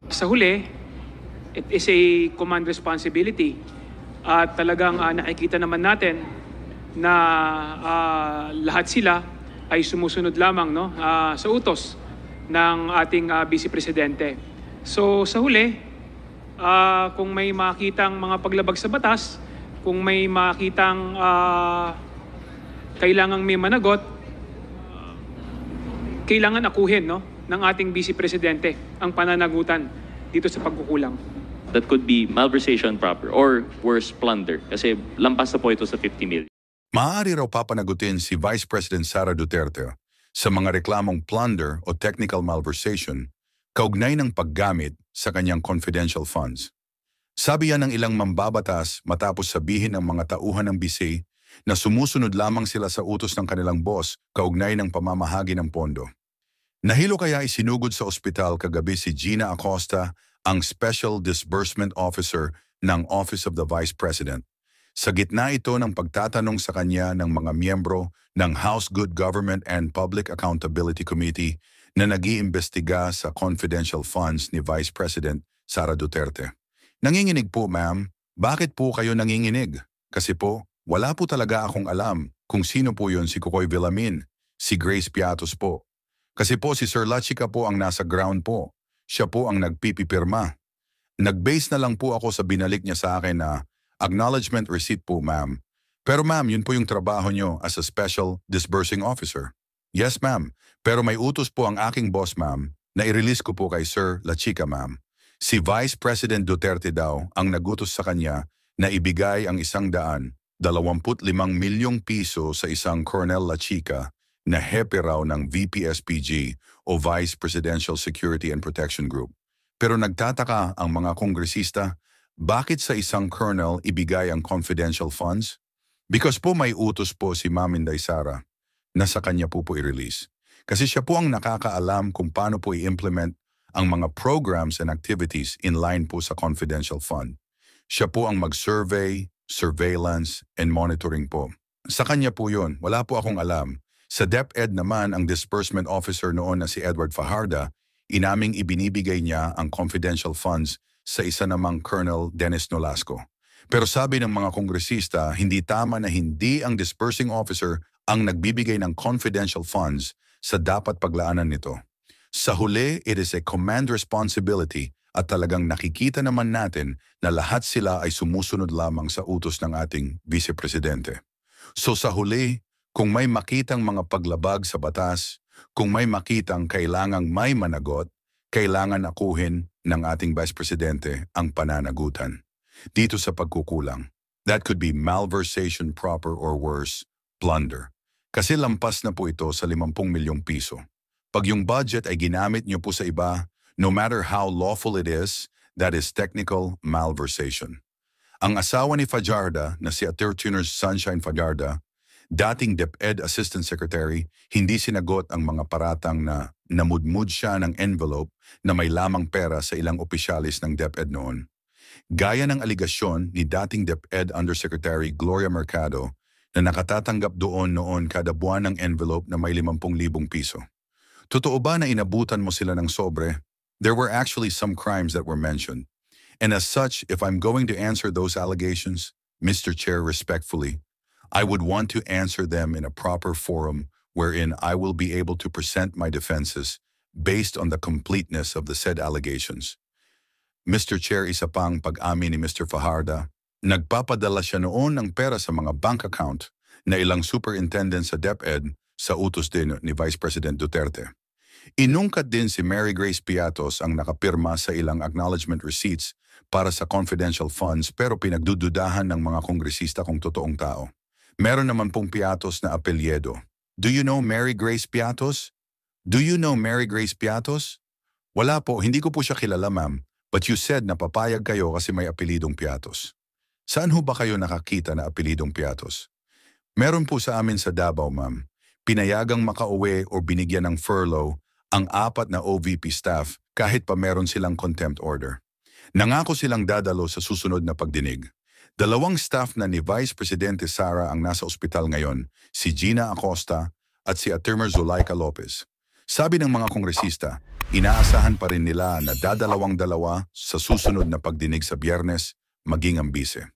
Sa huli, it is a command responsibility at talagang nakikita naman natin na lahat sila ay sumusunod lamang sa utos ng ating Vice Presidente. So sa huli, kung may makitang mga paglabag sa batas, kung may makitang kailangang may managot, kailangan akuhin ng ating Vice Presidente ang pananagutan dito sa pagkukulang. That could be malversation proper or worse, plunder. Kasi lampas na po ito sa 50 million. Maaari raw papanagutin si Vice President Sara Duterte sa mga reklamong plunder o technical malversation kaugnay ng paggamit sa kanyang confidential funds. Sabi yan ng ilang mambabatas matapos sabihin ng mga tauhan ng BC na sumusunod lamang sila sa utos ng kanilang boss kaugnay ng pamamahagi ng pondo. Nahilo kaya isinugod sa ospital kagabi si Gina Acosta, ang Special Disbursement Officer ng Office of the Vice President. Sa gitna ito ng pagtatanong sa kanya ng mga miyembro ng House Good Government and Public Accountability Committee na nag-iimbestiga sa confidential funds ni Vice President Sara Duterte. Nanginginig po, ma'am. Bakit po kayo nanginginig? Kasi po, wala po talaga akong alam kung sino po yun, si Kukoy Villamin, si Grace Piatos po. Kasi po si Sir Lachica po ang nasa ground po. Siya po ang nagpipipirma. Nag-base na lang po ako sa binalik niya sa akin na acknowledgement receipt po, ma'am. Pero ma'am, yun po yung trabaho nyo as a Special Disbursing Officer. Yes, ma'am. Pero may utos po ang aking boss, ma'am, na i-release ko po kay Sir Lachica, ma'am. Si Vice President Duterte daw ang nagutos sa kanya na ibigay ang 125 milyong piso sa isang Colonel Lachica na hepe raw ng VPSPG o Vice Presidential Security and Protection Group. Pero nagtataka ang mga kongresista, bakit sa isang colonel ibigay ang confidential funds? Because po may utos po si Ma'am Inday Sara na sa kanya po i-release. Kasi siya po ang nakakaalam kung paano po i-implement ang mga programs and activities in line po sa confidential fund. Siya po ang mag-survey, surveillance, and monitoring po. Sa kanya po yun, wala po akong alam. Sa DepEd naman, ang disbursement officer noon na si Edward Fajarda, inaming ibinibigay niya ang confidential funds sa isa namang Colonel Dennis Nolasco. Pero sabi ng mga kongresista, hindi tama na hindi ang disbursing officer ang nagbibigay ng confidential funds sa dapat paglaanan nito. Sa huli, it is a command responsibility at talagang nakikita naman natin na lahat sila ay sumusunod lamang sa utos ng ating Vice Presidente. So sa huli, kung may makitang mga paglabag sa batas, kung may makitang kailangang may managot, kailangan akuhin ng ating Vice Presidente ang pananagutan. Dito sa pagkukulang, that could be malversation proper or worse, plunder. Kasi lampas na po ito sa 50 milyong piso. Pag yung budget ay ginamit niyo po sa iba, no matter how lawful it is, that is technical malversation. Ang asawa ni Fajarda na si Attorney Sunshine Fajarda, dating DepEd Assistant Secretary, hindi sinagot ang mga paratang na namudmud siya ng envelope na may lamang pera sa ilang opisyalis ng DepEd noon. Gaya ng aligasyon ni dating DepEd Undersecretary Gloria Mercado na nakatatanggap doon noon kada buwan ng envelope na may 50,000 piso. Totoo ba na inabutan mo sila ng sobre? There were actually some crimes that were mentioned. And as such, if I'm going to answer those allegations, Mr. Chair, respectfully, I would want to answer them in a proper forum wherein I will be able to present my defenses based on the completeness of the said allegations. Mr. Chair, isa pang pag-amin ni Mr. Fajarda, nagpapadala siya noon ng pera sa mga bank account na ilang superintendent sa DepEd sa utos din ni Vice President Duterte. Inungkat din si Mary Grace Piatos ang nakapirma sa ilang acknowledgement receipts para sa confidential funds pero pinagdududahan ng mga kongresista kung totoong tao. Meron naman pong Piatos na apelyedo. Do you know Mary Grace Piatos? Do you know Mary Grace Piatos? Wala po, hindi ko po siya kilala, ma'am. But you said na papayag kayo kasi may apelidong Piatos. Saan ho ba kayo nakakita na apelidong Piatos? Meron po sa amin sa Davao, ma'am. Pinayagang makauwi o binigyan ng furlough ang 4 na OVP staff kahit pa meron silang contempt order. Nangako silang dadalo sa susunod na pagdinig. 2 staff na ni Vice Presidente Sara ang nasa ospital ngayon, si Gina Acosta at si Attorney Zulaika Lopez. Sabi ng mga kongresista, inaasahan pa rin nila na dadalawang-dalawa sa susunod na pagdinig sa Biyernes, maging ang bise.